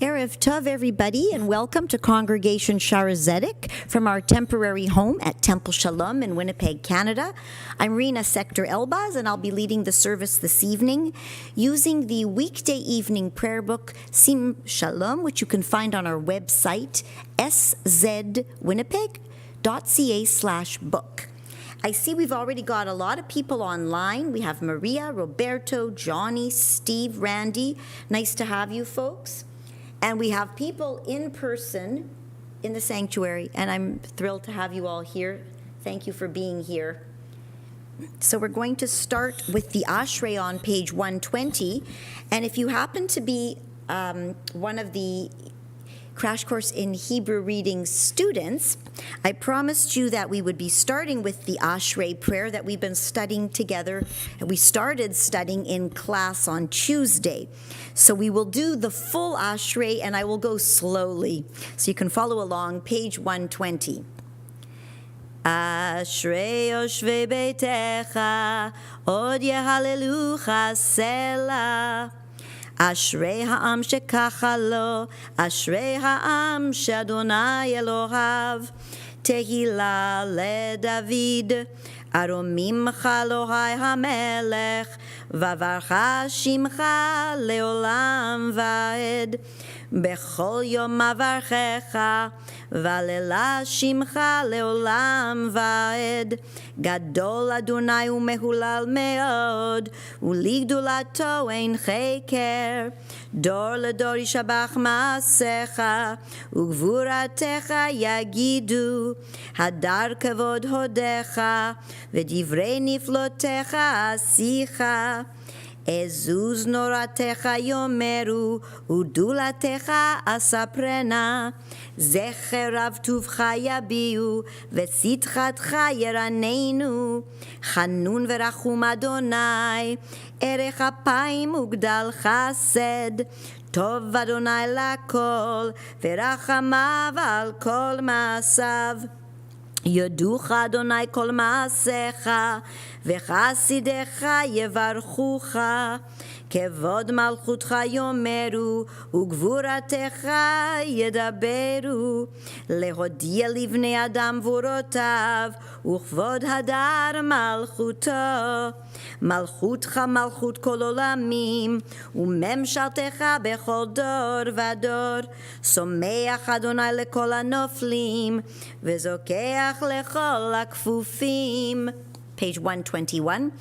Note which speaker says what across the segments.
Speaker 1: Erev Tov, everybody, and welcome to Congregation Shara Zedek from our temporary home at Temple Shalom in Winnipeg, Canada. I'm Rena Sector Elbaz, and I'll be leading the service this evening using the weekday evening prayer book, Sim Shalom, which you can find on our website, szwinnipeg.ca/book. I see we've already got a lot of people online. We have Maria, Roberto, Johnny, Steve, Randy. Nice to have you folks. And we have people in person in the sanctuary, and I'm thrilled to have you all here. Thank you for being here. So we're going to start with the Ashrei on page 120. And if you happen to be one of the Crash Course in Hebrew Reading students, I promised you that we would be starting with the Ashrei prayer that we've been studying together. And we started studying in class on Tuesday. So we will do the full Ashrei, and I will go slowly. So you can follow along, page 120. Ashrei yoshvei beitecha, od yehalelucha sela. Ashrei ha'am shekacha lo, Ashrei ha'am sh'Adonai Elohav. Tehila leDavid, aromimcha Elohai hamelech, vavarcha shimcha leolam vaed. Bechol yom avarchecha, valela shimcha leolam vaed. Gadol Adonai umehulal meod, uligdulato ein cheker. Dor ledor yishabach maasecha, ugvuratecha yagidu. Hadar kavod hodecha, v'divrei niflotecha asicha. Ezuz noratecha yomeru, udulatecha asaprena. Zecher rav tuvcha yabiu, v'sitchatcha yeranenu. Chanun v'rachum Adonai, erech apayim ugdal chased. Tov Adonai lakol, v'rachamav al kol maasav. Yoducha Adonai kol maasecha, v'chasidecha yevarchucha. Kevod malchutcha yomeru, ugvuratecha yedaberu. Lehodia livnei adam vurotav, uchvod hadar malchuto. Malchutcha malchut kol olamim, umemshaltecha bechol dor vador. Someach Adonai lekol hanoflim, v'zokeach lechol hakfufim. Page 121.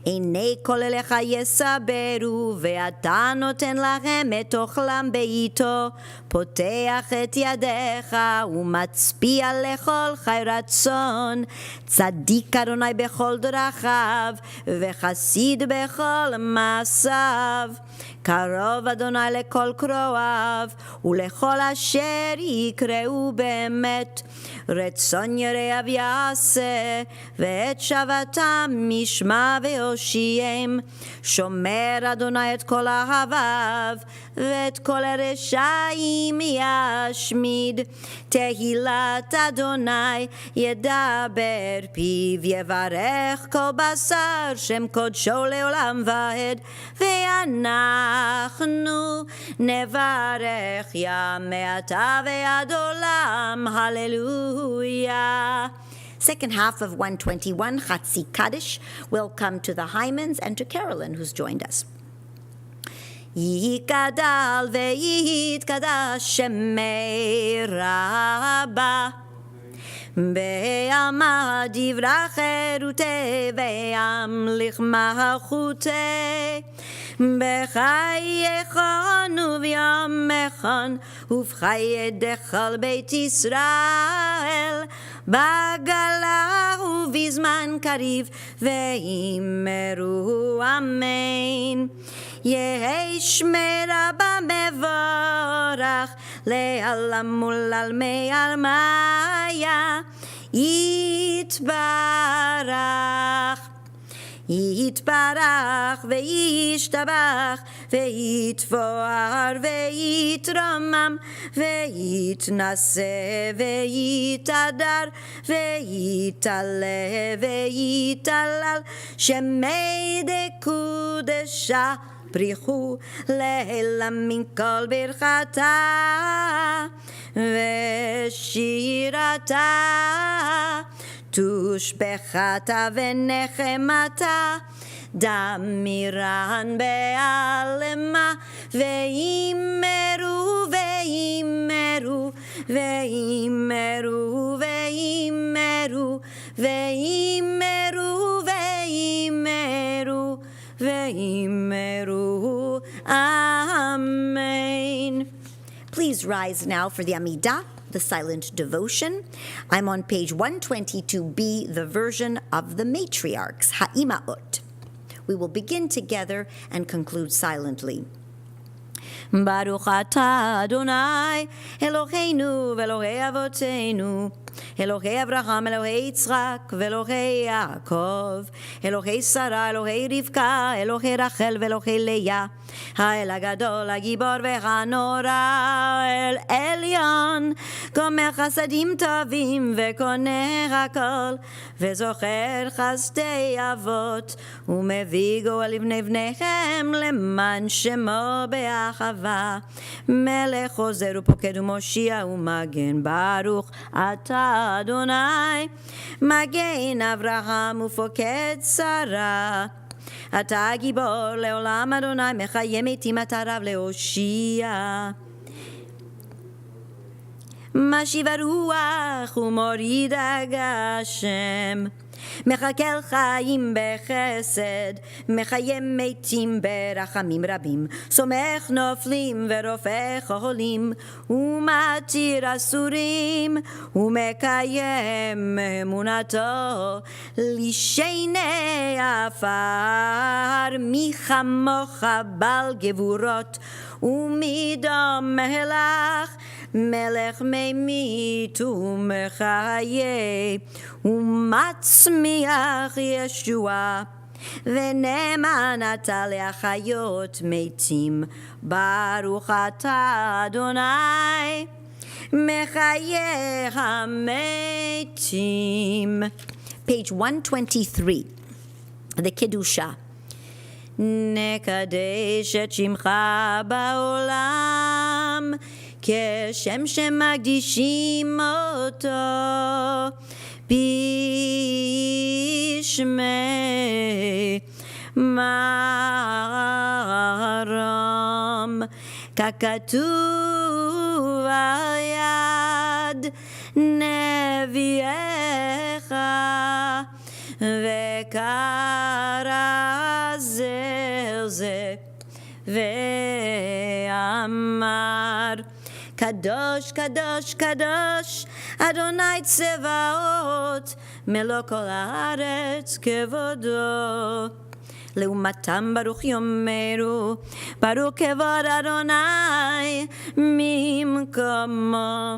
Speaker 1: Einei kol elecha yesaberu, ve'ata noten lachem et ochlam beito. Poteach et yadecha, umatzpia lechol chai ratzon. Tzadik Adonai bechol drachav, vechasid bechol masav. Karov Adonai lekol kroav, ulechol asher yikreu be'emet. Retzon yereav yaseh, ve'et shavatam mishma ve'oshiem. Shomer Adonai et kol ahavav, ve'et kol ereshaim yashmid. Tehilat Adonai yedaber piv, yevarech kol basar shem kodsho leolam vaed. Ve'anachnu nevarech yameata ve'ad olam. Hallelujah. Second half of 121, Chatzi Kaddish, will come to the Hymans and to Carolyn, who's joined us. Yikadal ve'yitkadash shemei Rabah, Be'amad yivrach eruteh, ve'yamlich malchuteh. B'chayechon u'v'yamechon, u'v'chaye dechol beit Yisrael. B'gala u'v'zman kariv, ve'imeru amen. Yehei shmei Rabah mevorach, le'alam u'lalmei almaya. Yitbarach. Yitbarach ve'yishtabach ve'yitvoar ve'yitramam ve'yitnaseh ve'yitadar ve'yitaleh ve'yitalal shemei dekudesha פריחו לילה מן כל ברכתה ושירתה תושבחתה ונחמתה דמירן בעלמה ואימרו ואימרו ואימרו ואימרו ואימרו ואימרו ואימרו Amen. Please rise now for the Amidah, the silent devotion. I'm on page 122b, the version of the matriarchs, Ha'ima'ot. We will begin together and conclude silently. Baruch atah Adonai Eloheinu ve'Elohei avoteinu Elohei Avraham, Elohei Yitzchak, ve'Elohei Yaakov, Elohei Sarah, Elohei Rivka, Elohei Rachel, ve'Elohei Leah, Ha'el HaGadol, HaGibor ve'Hanora, El Elyon, Gomer Chasadim Tovim, ve'Koneh HaKol, ve'Zocher Chasdei Avot, u'mevii Goel livnei bneihem, leman Shemo be'achava, Melech Chozer u'Poked u'Moshia u'Magen, Baruch atah Adonai, Magen Avraham ופוקד שרה. אתה גיבור לעולם אדוני, מחיים מתים אתה רב להושיע. משיב הרוח ומוריד הגשם. מחכל חיים בחסד, מחיים מתים ברחמים רבים, סומך נופלים ורופא חולים, ומתיר אסורים, ומקיים אמונתו לשני עפר, מי כמוך בעל גבורות, ומדם מלך, מלך ממית ומחיה, ומצמיח ישועה, ונאמן אתה להחיות מתים. ברוך אתה אדוני, מחיה המתים. Page 123, the Kedusha. נקדש את שמך בעולם, כשם שמקדישים אותו, בשמי מרום, ככתוב על יד נביאך, וקרא זה ואמר, קדוש, קדוש, קדוש, אדוני צבאות, מלוא כל הארץ כבודו. לעומתם ברוך יאמרו, ברוך כבוד אדוני ממקומו.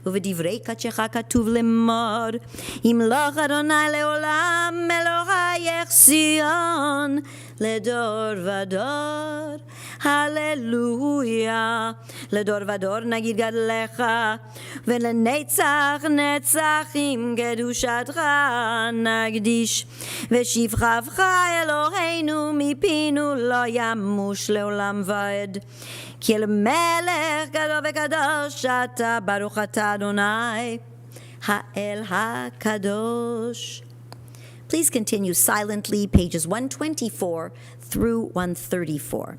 Speaker 1: ובדברי קדשך כתוב לאמור, ימלוך אדוני לעולם, אלוהיך ציון לדור ודור. הללויה. לדור ודור נגיד גדלך, ולנצח נצחים קדושתך נקדיש. ושבחך אלוהינו מפינו לא ימוש לעולם ועד. כי אל מלך גדול וקדוש אתה, ברוך אתה אדוני האל הקדוש. Please continue silently, pages 124 through 134.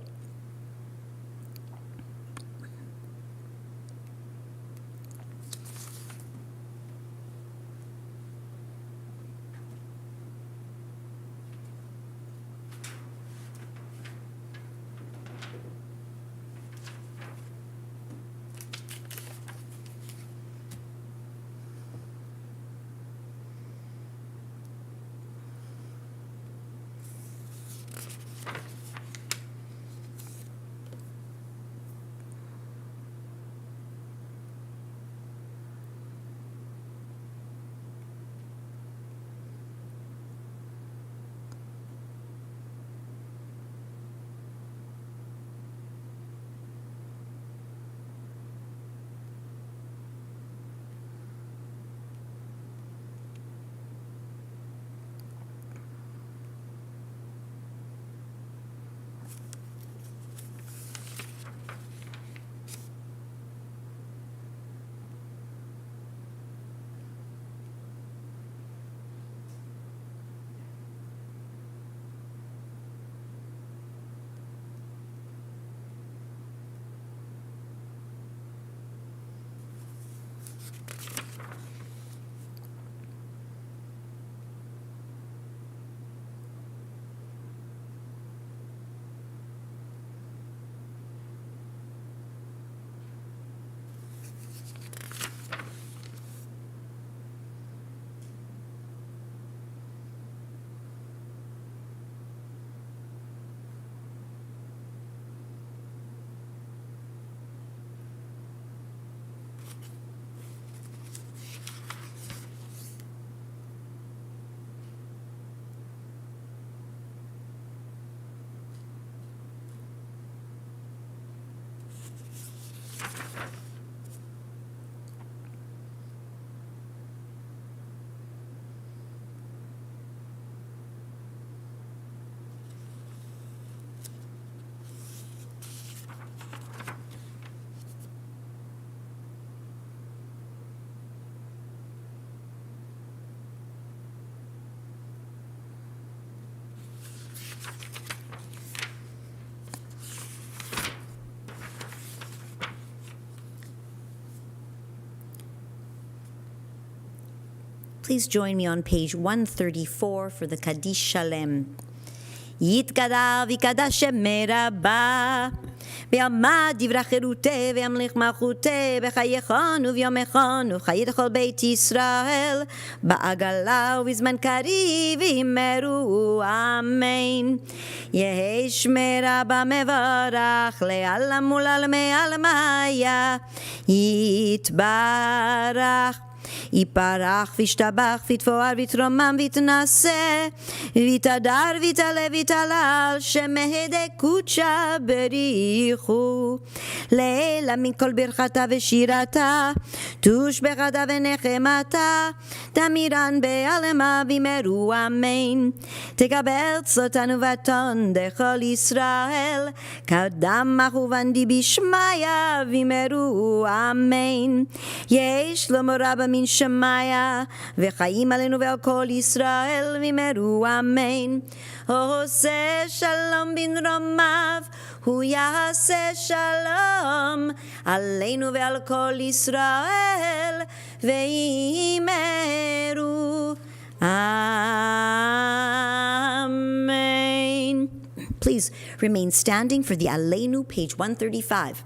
Speaker 1: Please join me on page 134 for the Kaddish Shalem. יתגדל ויקדש שם רבה, ויעמד דברי חירותי וימליך מלכותי בחייכון וביומכון וחיי כל בית ישראל בעגלה ובזמן קריב יאמרו אמן. יהי שמי רבה מברך לעלם ולעלמי עלמיה יתברך. יפרח וישתבח ויתפואר ויתרומם ויתנשא ויתהדר ויתעלה ויתהלל שמהדי קודשה בריחו לעילה מכל ברכתה ושירתה תושבחתה ונחמתה תמירן בעלמה ויאמרו אמן. תקבל צלותנו ותון דכל ישראל קדם מכוונדי בשמיה ויאמרו אמן. יש שלמה רבה מן שמיה וחיים עלינו ועל כל ישראל ויאמרו אמן. עושה שלום במרומיו הוא יעשה שלום עלינו ועל כל ישראל ויאמרו amen. Please remain standing for the Aleinu, page 135.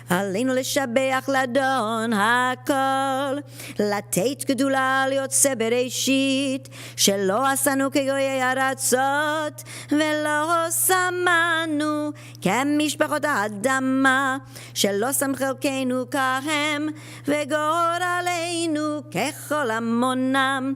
Speaker 1: עלינו לשבח לאדון הכל, לתת גדולה ליוצא בראשית, שלא עשנו כגויי ארצות, ולא שמנו כמשפחות האדמה, שלא שם חלקנו כהם, וגורלנו ככל המונם.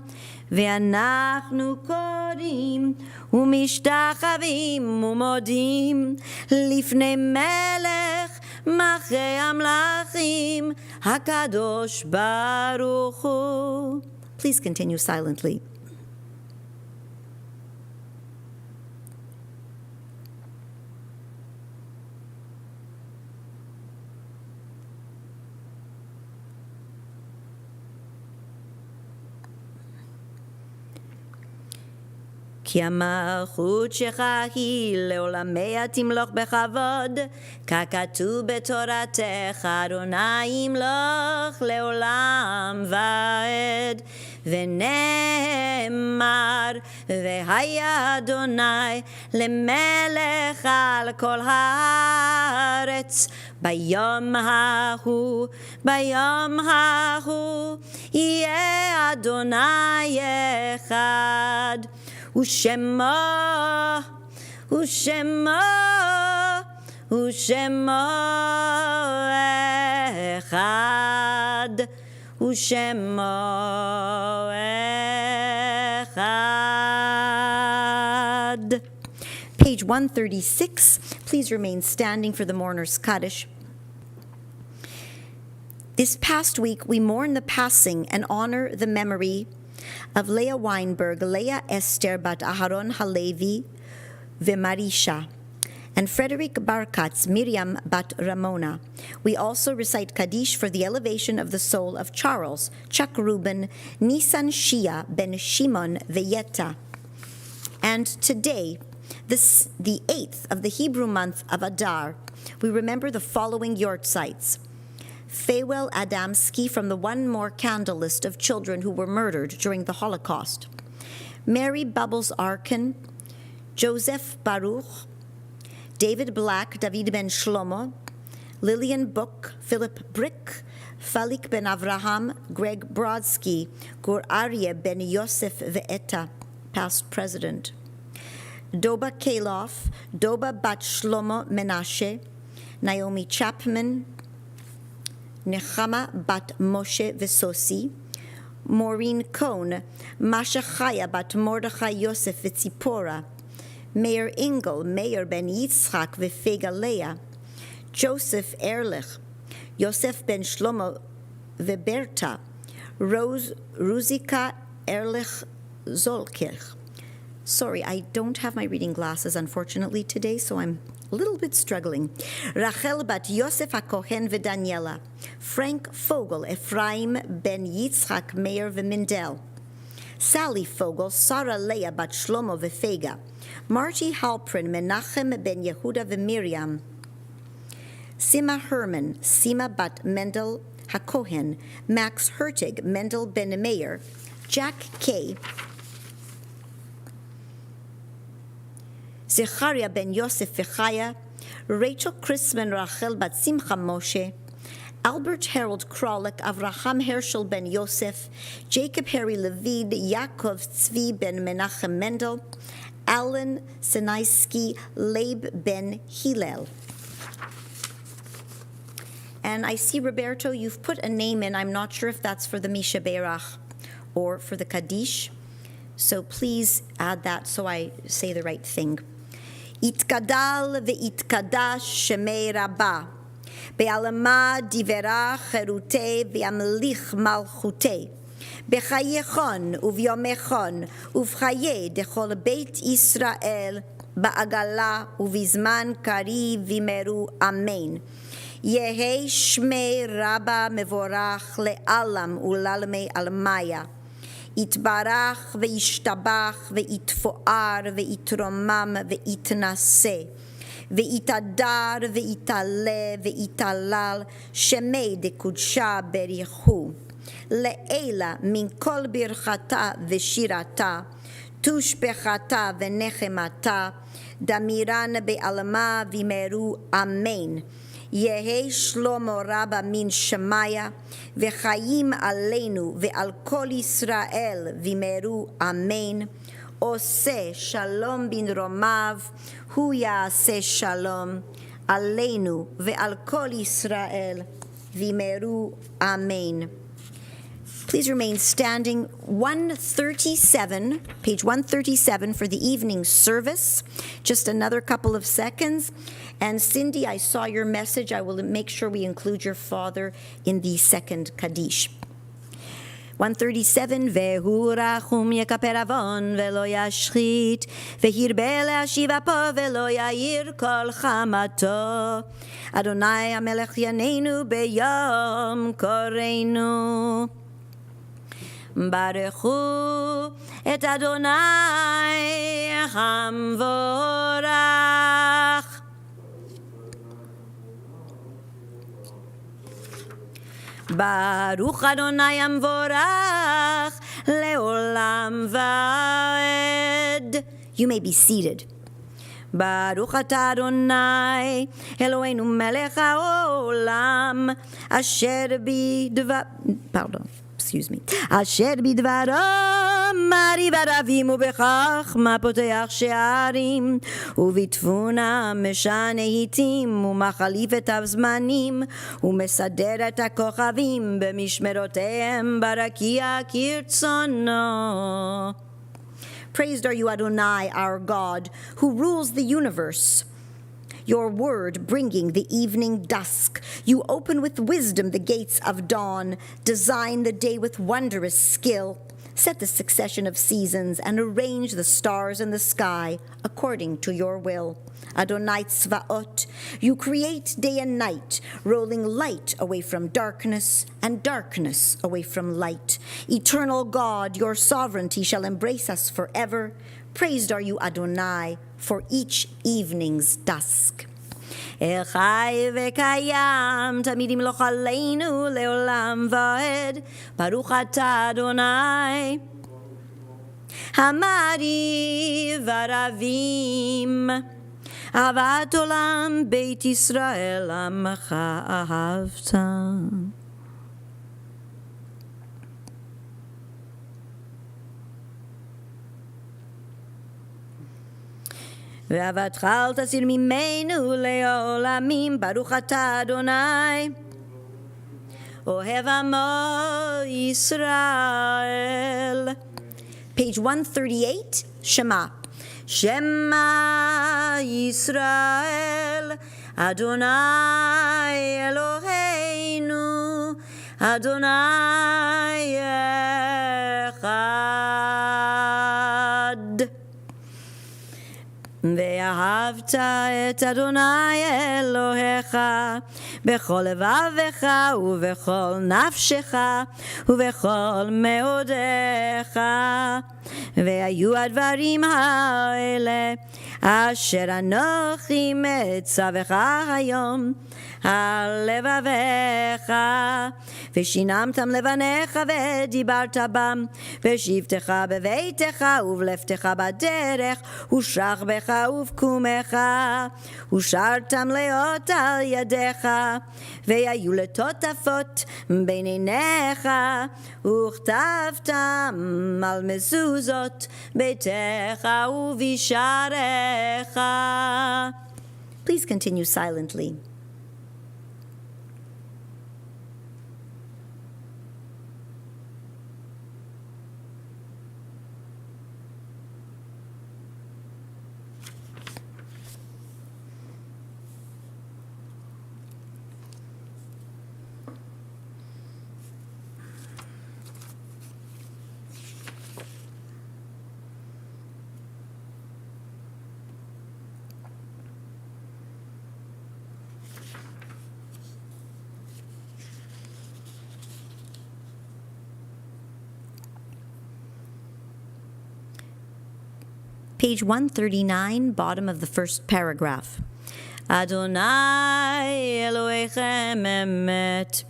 Speaker 1: ואנחנו קוראים ומשתחווים ומודים לפני מלך מלכי המלכים הקדוש ברוך הוא. Please continue silently. כי המלכות שלך היא לעולמיה תמלוך בכבוד, ככתוב בתורתך אדוני ימלוך לעולם ועד. ונאמר והיה אדוני למלך על כל הארץ. ביום ההוא יהיה אדוני אחד, ושמו אחד, ושמו אחד. Page 136. Please remain standing for the mourner's Kaddish. This past week, we mourn the passing and honor the memory of Leah Weinberg, Leah Esther bat Aharon Halevi Vemarisha, and Frederick Barkatz, Miriam bat Ramona. We also recite Kaddish for the elevation of the soul of Charles, Chuck Rubin, Nisan Shia ben Shimon Veyeta. And today, the 8th of the Hebrew month of Adar, we remember the following yortzites. Feiwel Adamski from the One More Candle list of children who were murdered during the Holocaust. Mary Bubbles Arkin, Joseph Baruch, David Black, David ben Shlomo, Lillian Book, Philip Brick, Falik ben Avraham, Greg Brodsky, Gur Aryeh ben Yosef Ve'eta, past president. Doba Kalof, Doba bat Shlomo Menashe, Naomi Chapman, Nechama bat Moshe Vesosi, Maureen Cohn, Masha Chaya bat Mordechai Yosef Vitzipora, Meir Ingel, Meir ben Yitzchak Vefega Leah, Joseph Ehrlich, Yosef ben Shlomo Veberta, Ruzika Ehrlich Zolkirch. Sorry, I don't have my reading glasses, unfortunately, today, so I'm a little bit struggling. Rachel bat Yosef HaKohen v'Daniela. Frank Fogel, Ephraim ben Yitzchak Meir v'Mindel. Sally Fogel, Sarah Leah bat Shlomo v'Fega. Marty Halprin, Menachem ben Yehuda v'Miriam. Sima Herman, Sima bat Mendel HaKohen, Max Hertig, Mendel Ben Meir, Jack K., Zechariah Ben Yosef Vechaya, Rachel Chrisman Rachel Bat Simcha Moshe, Albert Harold Kralik, Avraham Herschel Ben Yosef, Jacob Harry Levid, Yaakov Tzvi Ben Menachem Mendel, Alan Sinaisky, Leib Ben Hillel. And I see, Roberto, you've put a name in. I'm not sure if that's for the Misha Beirach or for the Kaddish. So please add that so I say the right thing. Itkadal ve'itkadash shemei Rabah. Be'alama divera cherute ve'amlich malchute. Bechayechon uvyomechon uvchaye dechol beit Yisrael ba'agala uvizman kari vimeru amen. Yehi shmei Rabah mevorach le'alam ulalmei almaya. Itbarach ve'ishtabach ve'itfoar ve'itromam ve'itnase. Ve'itadar ve'itale ve'italal shemei dekudsha berichu. Le'ela min kol birchata ve'shirata. Tushbechata ve'nechemata. Damiran be'alama vimeru amen. Yehi Shlomo Rabba min Shemaya, v'chayim aleinu ve'al kol Yisrael vimeru amen. Ose shalom bin romav, hu ya'aseh shalom aleinu ve'al kol Yisrael vimeru amen. Please remain standing. 137, page 137 for the evening service. Just another couple of seconds. And Cindy, I saw your message. I will make sure we include your father in the second Kaddish. 137, Vehu rachum yekaper avon velo yashchit, vehirbe le'ashiv apo velo ya'ir kol chamato. Adonai hamelech yaneinu beyom koreinu. Baruchu et Adonai hamvorach. Baruch Adonai hamvorach leolam vaed. You may be seated. Baruch atah Adonai Eloheinu melech haolam asher Asher bidvaram mariv aravim ubechachma poteach she'arim ubitfuna meshane hitim umachalif et hazmanim umesader et hakochavim b'mishmerotehem barakia kirtzono. Praised are you, Adonai, our God, who rules the universe. Your word bringing the evening dusk. You open with wisdom the gates of dawn, design the day with wondrous skill, set the succession of seasons, and arrange the stars in the sky according to your will. Adonai Tzvaot, you create day and night, rolling light away from darkness and darkness away from light. Eternal God, your sovereignty shall embrace us forever. Praised are you, Adonai, for each evening's dusk. Echai v'kayam tamid imloch aleinu leolam vaed. Baruch atah Adonai hamari varavim. Avat olam beit Yisrael amacha ahavta. ואהבתך אל תסיר ממנו לעולמים, ברוך אתה אדוני, אוהב עמו ישראל. Page 138, Shema. Shema Yisrael, Adonai Eloheinu, Adonai Echad. ואהבת את אדוני אלוהיך בכל לבבך ובכל נפשך ובכל מאודיך. והיו הדברים האלה
Speaker 2: אשר אנוכי מצווך היום על לבביך, ושינמתם לבניך ודיברת בם, ושבתך בביתך ובלבתך בדרך, ושך בך ובקומך, ושרתם לאות על ידיך, והיו לטוטפות בין עיניך, וכתבתם על מזוזות ביתך ובשעריך.
Speaker 1: Please continue silently. Page 139, bottom of the first paragraph.
Speaker 2: Adonai Elohechem emet,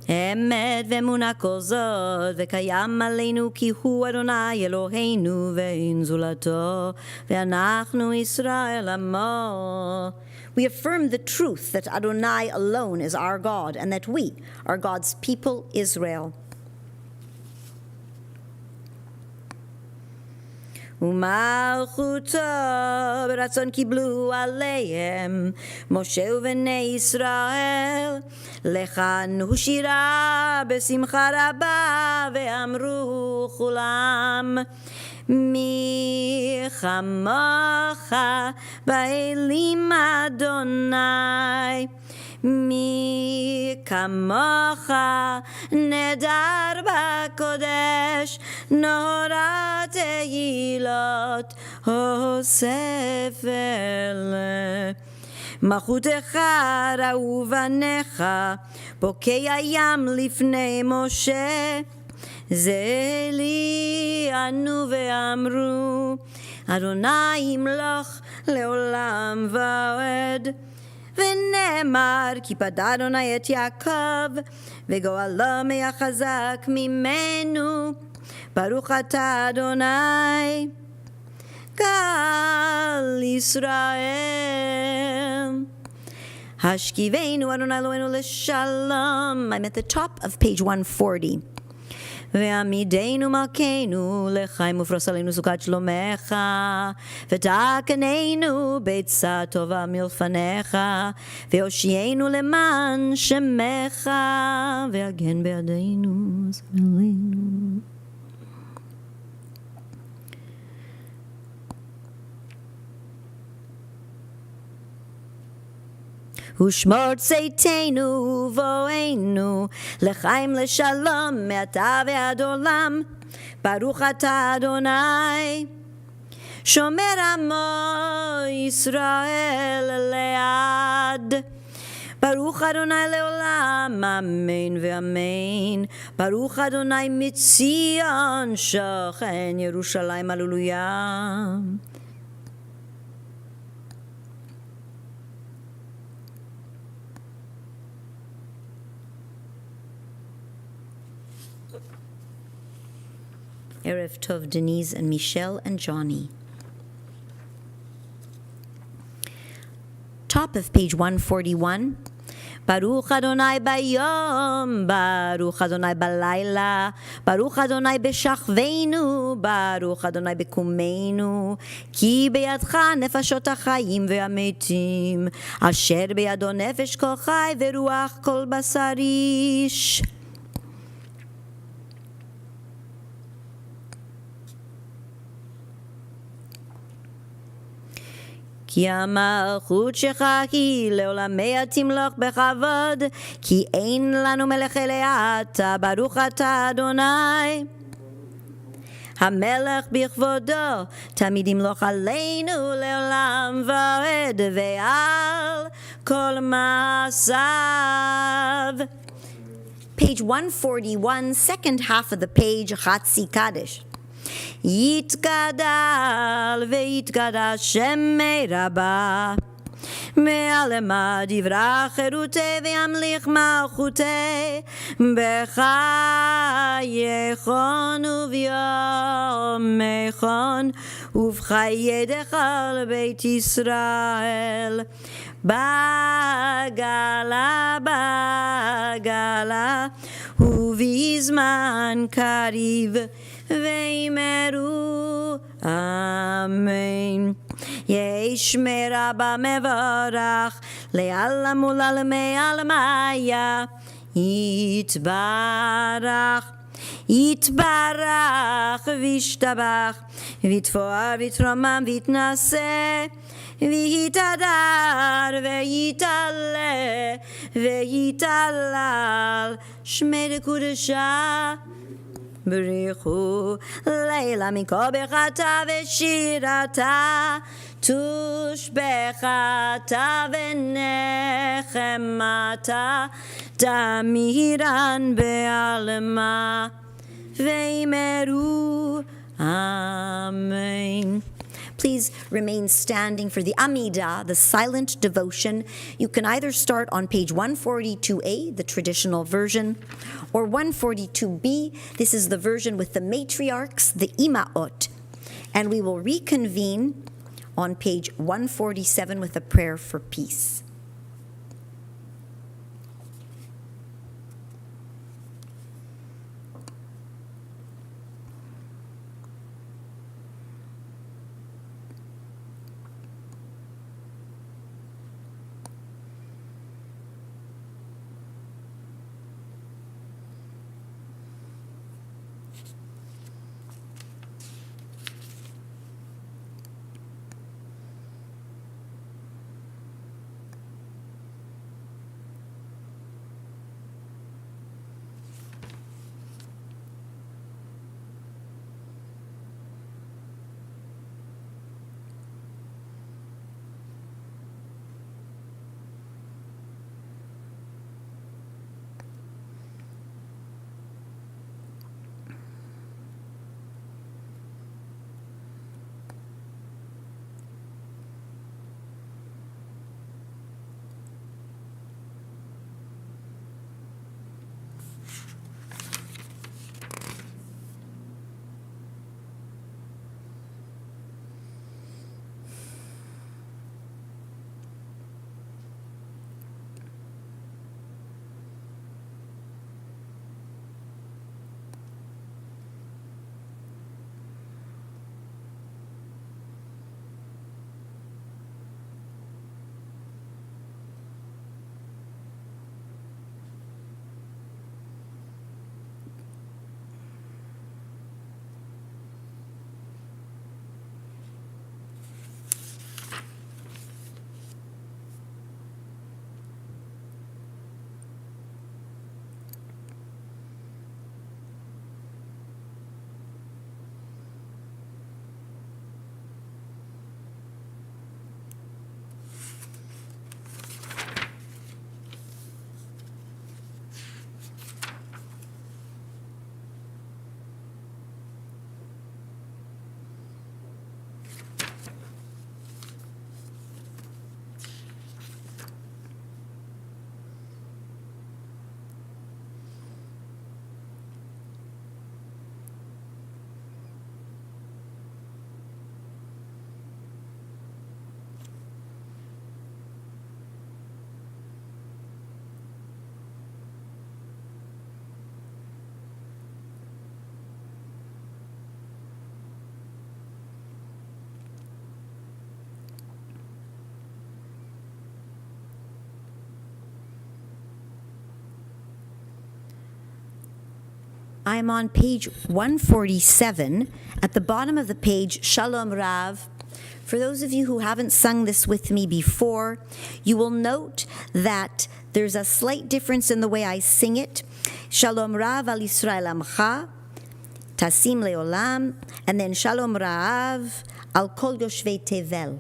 Speaker 2: אמת ואמונה כל זאת, וקיים עלינו כי הוא אדוני אלוהינו ואין זולתו, ואנחנו ישראל עמו.
Speaker 1: We affirm the truth that Adonai alone is our God and that we are God's people, Israel.
Speaker 2: ומלכותו ברצון קיבלו עליהם משה ובני ישראל, לכאן הוא שירה בשמחה רבה, ואמרו כולם מי כמוך באלים אדוני, מי כמוך נדר בקודש, נורא תהילות הוסף אלה. מלכותך ראו בניך, בוקע ים לפני משה, זה לי ענו ואמרו, אדוני ימלוך לעולם ועד. ונאמר כי פדה אדוני את יעקב, וגואלו מהחזק ממנו, ברוך אתה אדוני גל ישראל. השכיבנו אדוני אלוהינו לשלום.
Speaker 1: I'm at the top of page 140.
Speaker 2: ועמידנו מלכנו לחיים ופרוס עלינו סוכת שלומך, ותקננו בעצה טובה מלפניך, והושיענו למען שמך, והגן בידינו עלינו. ושמור צאתנו ובואנו לחיים לשלום מעתה ועד עולם, ברוך אתה אדוני שומר עמו ישראל לעד. ברוך אדוני לעולם, אמן ואמן. ברוך אדוני מציון שוכן ירושלים, הללויה.
Speaker 1: Erev Tov, Denise and Michelle and Johnny. Top of page 141.
Speaker 2: Baruch Adonai bayom, Baruch Adonai balayla, Baruch Adonai beshachveinu, Baruch Adonai bekumeinu, כי בידך נפשות החיים והמתים, אשר בידו נפש כל חי ורוח כל בשר איש. כי המלכות שלך היא לעולמי תמלוך בכבוד, כי אין לנו מלך אלא אתה, ברוך אתה אדוני. המלך בכבודו תמיד ימלוך עלינו לעולם ועד, ועל כל מעשיו.
Speaker 1: Page 141, second half of the page, Chatzi Kaddish.
Speaker 2: יתגדל ויתקדש שמי רבה. מעלמה דברה חירותי וימליך מלכותי בחייכון וביומכון ובחייך על בית ישראל בגלה ובזמן קריב ואמרו אמן. ישמע רבה מברך לעלם ולעלמי עלמיה יתברך וישתבח ויתפאר ויתרומם ויתנשא ויתהדר ויתעלה ויתהלל שמי לקודשה בריחו לילה מכל ברכתה ושירתה תושבחתה ונחמתה תמירן בעלמה ואמרו amen. Please remain standing for the Amidah, the silent devotion. You can either start on page 142a, the traditional version, or 142b. This is the version with the matriarchs, the Imaot. And we will reconvene on page 147 with a prayer for peace. I'm on page 147. At the bottom of the page, Shalom Rav. For those of you who haven't sung this with me before, you will note that there's a slight difference in the way I sing it. Shalom Rav al Yisrael Amcha, Tasim Leolam, and then Shalom Rav al Kol Yoshvei Tevel.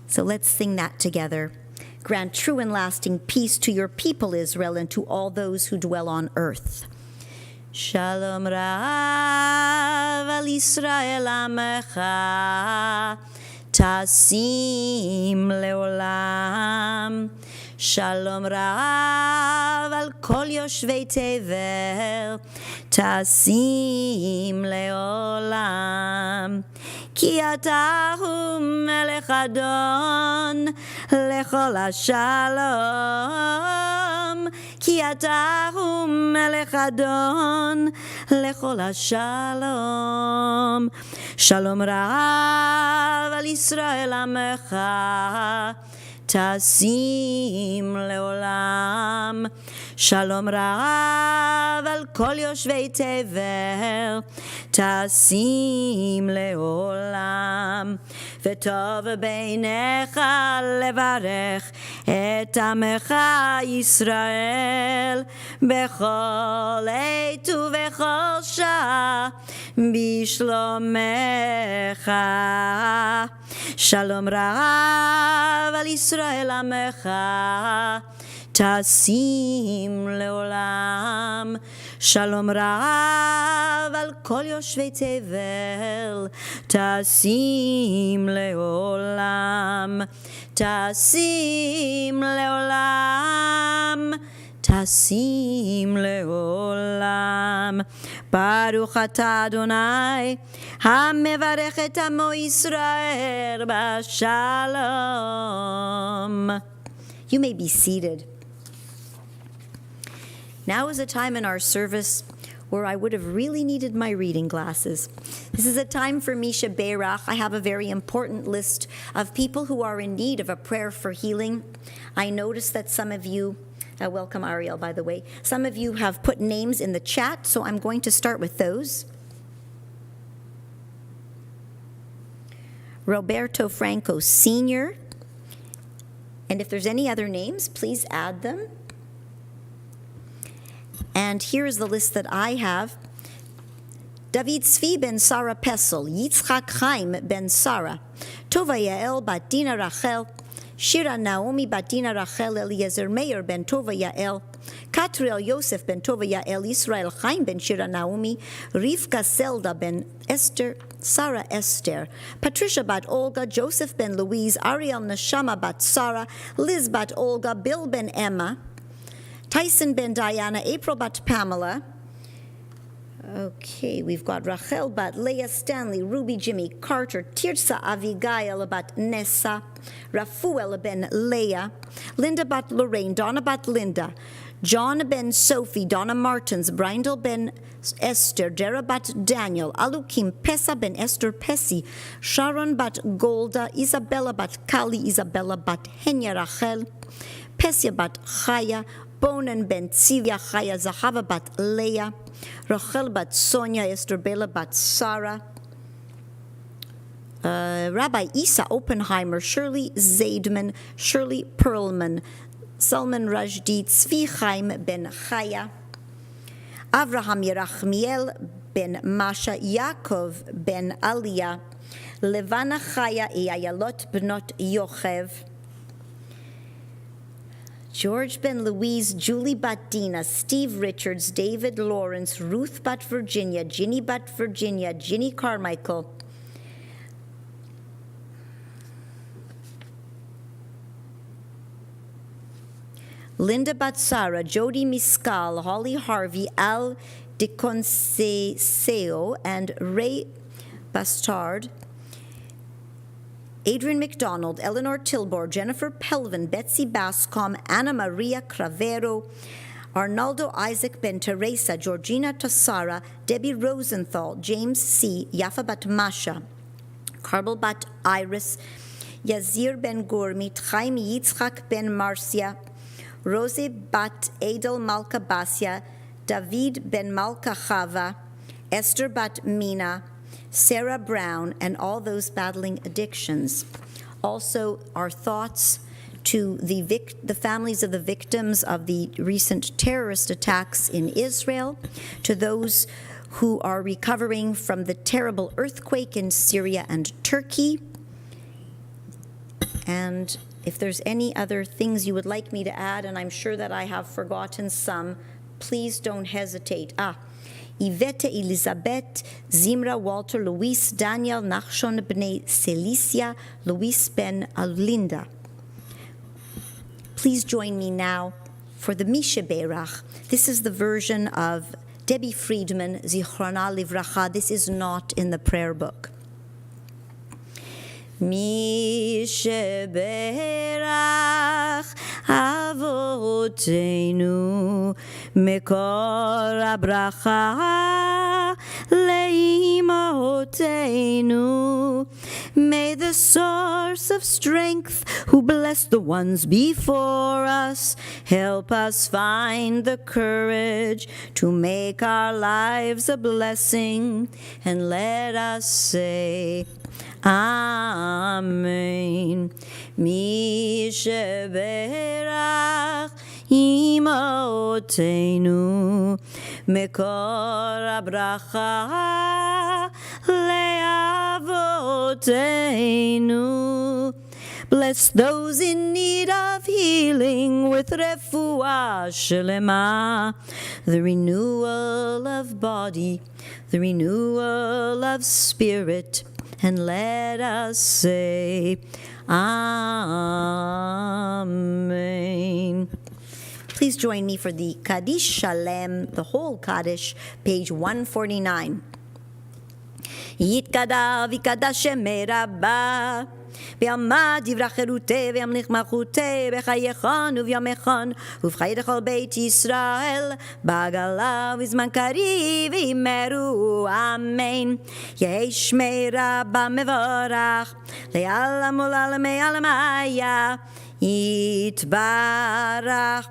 Speaker 2: So let's sing that together. Grant true and lasting peace to your people, Israel, and to all those who dwell on earth. Shalom Rav al Yisrael Amecha, Tasim Leolam. Shalom Rav al Kol Yoshvei Tevel, Tasim Leolam. Ki atahu Melech Adon lechol hashalom. Ki atahu Melech Adon lechol hashalom. Shalom Rav al Yisrael Amecha, Tasim Leolam. Shalom Rav al Kol Yoshvei Tevel, Tasim Leolam. V'tov beinecha levarech et amecha Yisrael bechol eit uvechol shah bishlomecha. Shalom Rav al Yisrael Amecha, Tasim Leolam. Shalom Rav al Kol Yoshvei Tevel, Tasim Leolam. Tasim Leolam. Tasim Leolam. Baruch atah Adonai, hamevarech et amo Yisrael b'shalom. You may be seated. Now is a time in our service where I would have really needed my reading glasses. This is a time for Misha Beirach. I have a very important list of people who are in need of a prayer for healing. I noticed that some of you, welcome Ariel, by the way, some of you have put names in the chat, so I'm going to start with those. Roberto Franco Sr., and if there's any other names, please add them. And here is the list that I have. David Tzvi ben Sarah Pessel, Yitzchak Chaim ben Sarah, Todah Yael bat Dina Rachel, Shira Naomi bat Dina Rachel, Eliezer Meir ben Todah Yael, Katriel Yosef ben Todah Yael, Israel Chaim ben Shira Naomi, Rivka Zelda ben Esther, Sarah Esther, Patricia bat Olga, Joseph ben Louise, Ariel Neshama bat Sarah, Liz bat Olga, Bill ben Emma, Tyson ben Diana, April bat Pamela. Okay, we've got Rachel bat Leah Stanley, Ruby Jimmy Carter, Tirsa Avigail bat Nessa, Rafuel ben Leah, Linda bat Lorraine, Donna bat Linda, John ben Sophie, Donna Martins, Brindle ben Esther, Dara bat Daniel, Alukim Pesa ben Esther Pesi, Sharon bat Golda, Isabella bat Kali, Isabella bat Henya Rachel, Pesia bat Chaya, Bonan ben Tzivia Chaya, Zahava bat Leah, Rachel bat Sonia, Esther Bela bat Sarah, Rabbi Isa Oppenheimer, Shirley Zaidman, Shirley Perlman, Salman Rushdie, Tzvi Chaim ben Chaya, Avraham Yerachmiel ben Masha, Yaakov ben Aliyah, Levana Chaya, Eyayalot bnot Yochev, George ben Louise, Julie bat Dina, Steve Richards, David Lawrence, Ruth bat Virginia, Ginny bat Virginia, Ginny Carmichael, Linda bat Sarah, Jody Miskal, Holly Harvey, Al DeConseo, and Ray Bastard, Adrian McDonald, Eleanor Tilbor, Jennifer Pelvin, Betsy Bascom, Anna Maria Cravero, Arnaldo Isaac Ben Teresa, Georgina Tassara, Debbie Rosenthal, James C., Yafa bat Masha, Carmel bat Iris, Yazir ben Gurmit, Chaim Yitzchak ben Marcia, Rose bat Adel Malka Basia, David ben Malka Chava, Esther bat Mina, Sarah Brown, and all those battling addictions. Also, our thoughts to the families of the victims of the recent terrorist attacks in Israel, to those who are recovering from the terrible earthquake in Syria and Turkey. And if there's any other things you would like me to add, and I'm sure that I have forgotten some, please don't hesitate. Yvette Elizabeth, Zimra Walter, Luis Daniel, Nachshon Bnei Celicia, Luis Ben Alinda. Please join me now for the Misha Berach. This is the version of Debbie Friedman, Zichrona Livracha. This is not in the prayer book. Misha Berach Avotenu Mekor Abracha Leimotenu. May the source of strength, who blessed the ones before us, help us find the courage to make our lives a blessing, and let us say, Amen. Misheberach imotenu mekor abracha leavotenu. Bless those in need of healing with refuah shelema, the renewal of body, the renewal of spirit, and let us say, Amen. Please join me for the Kaddish Shalem, the whole Kaddish, page 149. Yitkada v'ikada shemei Rabah, Bi'amad yivrach cheruteh v'yamlich malchuteh b'chayechon u'v'yamechon u'v'chay dechol Beit Yisrael b'agala v'zman kariv v'imeru. Amen. Yehei shmei Rabah mevorach le'alam u'la'alamei alamaya yitbarach.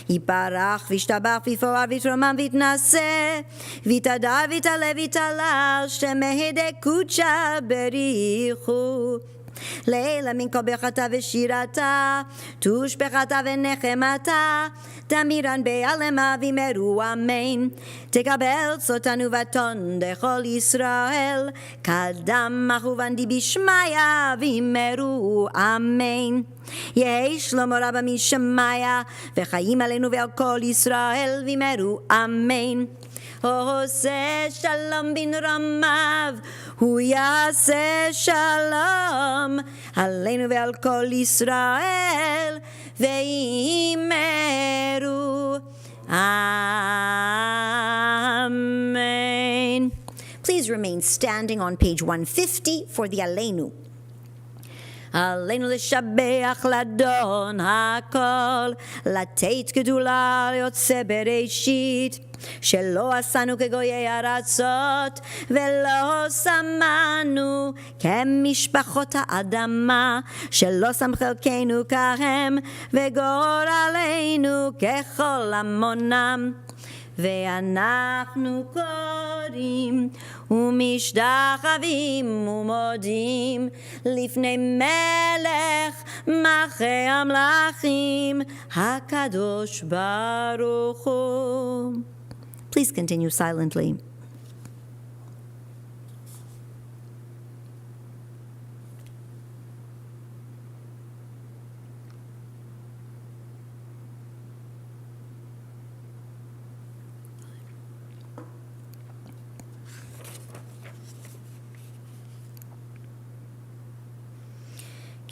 Speaker 2: Yiparach v'ishtabach v'yifoar v'yitromam v'yitnaseh v'yitadar v'yitale v'yitalal shemehede kucha berichu. Leila min kol bechata v'shirata tush bechata v'nechemata tamiran be'alema v'imeru. Amen. Tekabel tzotanu vaton dechol Yisrael kadam achuvandi bishmaya v'imeru. Amen. Yehei shlomo Rabah mishmaya v'chayim aleinu ve'al kol Yisrael v'imeru. Amen. Hoseh shalom bin ramav, hu yaseh shalom aleinu ve'al kol Yisrael ve'imeru. Amen. Please remain standing on page 150 for the Aleinu. Aleinu l'shabeach ladon hakol, lateit gedula yotze bereshit, שלא עשנו כגויי ארצות ולא שמנו כמשפחות האדמה, שלא שם חלקנו כהם וגורלנו ככל המונם. ואנחנו קוראים ומשתחווים ומודים לפני מלך מלכי המלכים הקדוש ברוך הוא. Please continue silently.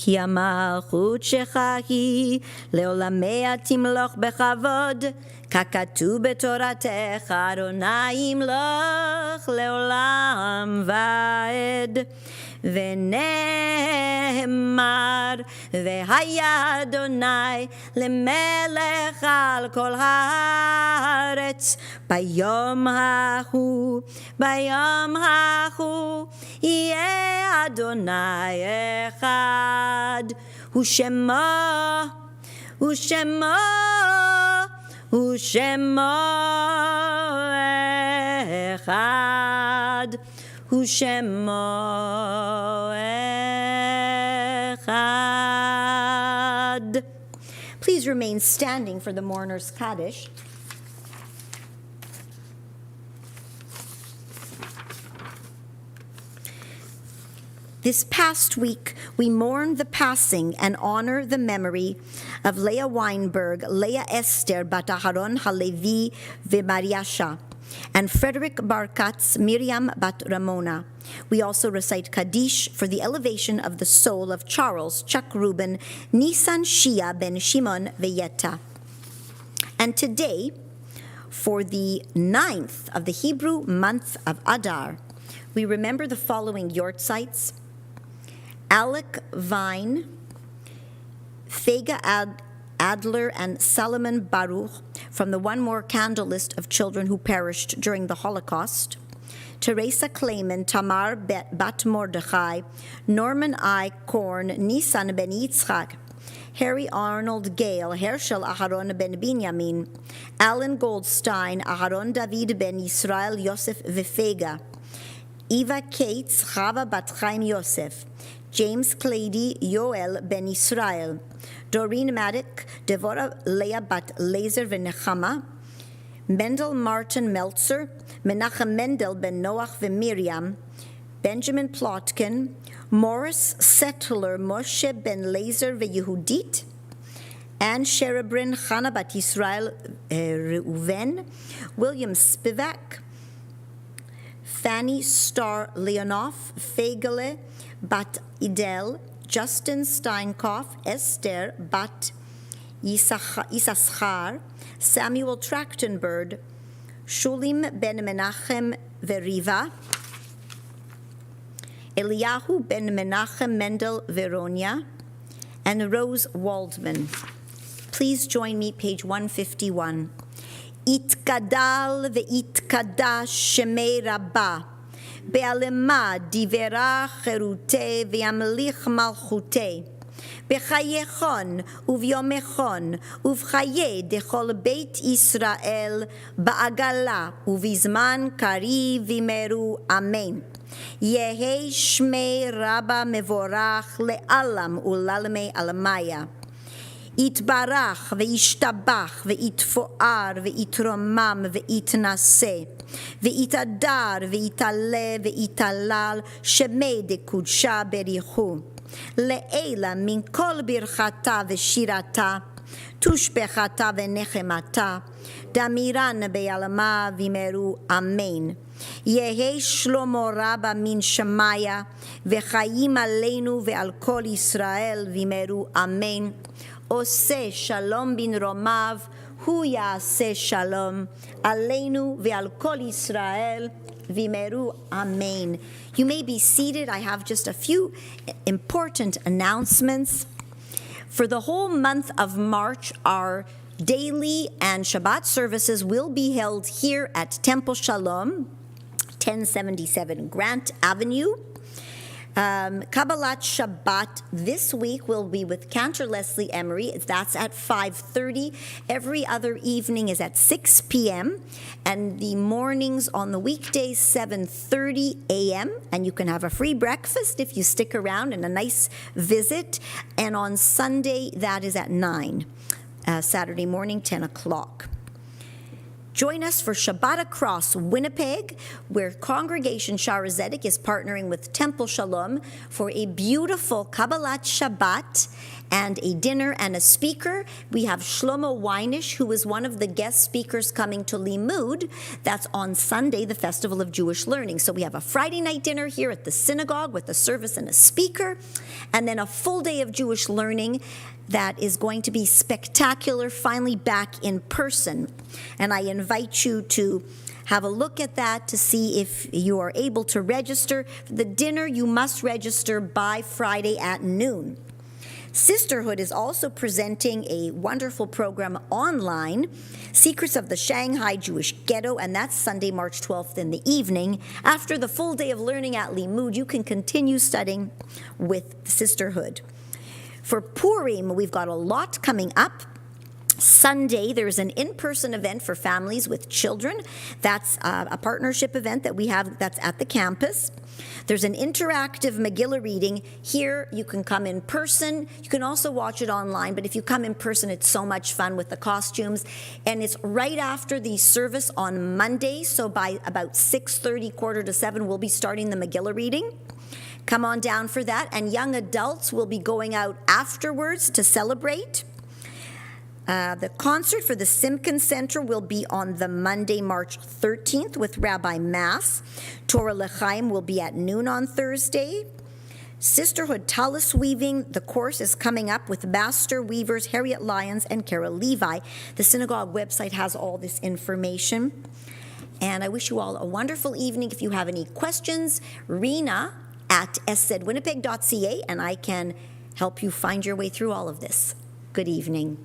Speaker 2: כי המלכות שלך היא לעולמיה תמלוך בכבוד, ככתוב בתורתך אדוני ימלוך לעולם ועד. ונאמר והיה אדוני למלך על כל הארץ. ביום ההוא יהיה אדוני אחד, ושמו אחד, ושמו אחד. Please remain standing for the mourner's Kaddish. This past week, we mourn the passing and honor the memory of Leah Weinberg, Leah Esther, Bat Aharon Halevi, V'Mariasha. and Frederick Barkat's Miriam Bat Ramona. We also recite Kaddish for the elevation of the soul of Charles Chuck Reuben Nisan Shia ben Shimon Veyeta. And today, for the 9th of the Hebrew month of Adar, we remember the following yortzites: Alec Vine, Fega Adler, and Solomon Baruch from the One More Candle list of children who perished during the Holocaust, Teresa Clayman, Tamar Bat Mordechai, Norman I. Korn, Nisan ben Yitzchak, Harry Arnold Gale, Herschel Aharon ben Binyamin, Alan Goldstein, Aharon David ben Yisrael Yosef Vefega, Eva Cates, Chava Bat Chaim Yosef, James Clady, Yoel ben Yisrael, Doreen Maddock, Devorah Leah Bat Lazer Venechama, Mendel Martin Meltzer, Menachem Mendel ben Noach Miriam, Benjamin Plotkin, Morris Settler Moshe ben Lazer Yehudit, Anne Sherebrin Chana Bat Yisrael Reuven, William Spivak, Fanny Star Leonoff, Fegele Bat Idel, Justin Steinkoff, Esther Bat Yisachar, Samuel Trachtenberg, Shulim ben Menachem Veriva, Eliyahu ben Menachem Mendel Veronia, and Rose Waldman. Please join me, page 151. Itkadal ve'itkadash shemei Rabah, be'alema divera cherute ve'amlich malchute, בחייכון וביומכון ובחיי דכל בית ישראל בעגלה ובזמן קריב ימרו אמן. יהי שמי רבה מבורך לעלם ולעלמי עלמיה. יתברך וישתבח ויתפואר ויתרומם ויתנשא ויתהדר ויתעלה ויתהלל שמי דקודשה בריחו. לעילה מן כל ברכתה ושירתה, תושבחתה ונחמתה, דמירן בעלמה וימרו אמן. יהי שלמה רבה מן שמיה, וחיים עלינו ועל כל ישראל וימרו אמן. עושה שלום במרומיו, הוא יעשה שלום עלינו ועל כל ישראל וימרו אמן. You may be seated. I have just a few important announcements. For the whole month of March, our daily and Shabbat services will be held here at Temple Shalom, 1077 Grant Avenue. Kabbalat Shabbat this week will be with Cantor Leslie Emery. That's at 5:30. Every other evening is at 6 p.m. And the mornings on the weekdays, 7:30 a.m. And you can have a free breakfast if you stick around and a nice visit. And on Sunday, that is at 9. Saturday morning, 10 o'clock. Join us for Shabbat Across Winnipeg, where Congregation Shaar Zedek is partnering with Temple Shalom for a beautiful Kabbalat Shabbat and a dinner and a speaker. We have Shlomo Weinish, who is one of the guest speakers coming to Limud. That's on Sunday, the Festival of Jewish Learning. So we have a Friday night dinner here at the synagogue with a service and a speaker, and then a full day of Jewish learning that is going to be spectacular, finally back in person. And I invite you to have a look at that to see if you are able to register. For the dinner, you must register by Friday at noon. Sisterhood is also presenting a wonderful program online, Secrets of the Shanghai Jewish Ghetto, and that's Sunday, March 12th in the evening. After the full day of learning at Limud, you can continue studying with Sisterhood. For Purim, we've got a lot coming up. Sunday, there's an in-person event for families with children. That's a partnership event that we have that's at the campus. There's an interactive Megillah reading. Here, you can come in person. You can also watch it online, but if you come in person, it's so much fun with the costumes. And it's right after the service on Monday, so by about 6:30, 6:45, we'll be starting the Megillah reading. Come on down for that, and young adults will be going out afterwards to celebrate.
Speaker 1: The concert for the Simkin Center will be on the Monday, March 13th with Rabbi Mass. Torah L'chaim will be at noon on Thursday. Sisterhood Tallis Weaving, the course is coming up with Master Weavers Harriet Lyons and Carol Levi. The synagogue website has all this information. And I wish you all a wonderful evening. If you have any questions, Rena at szwinnipeg.ca, and I can help you find your way through all of this. Good evening.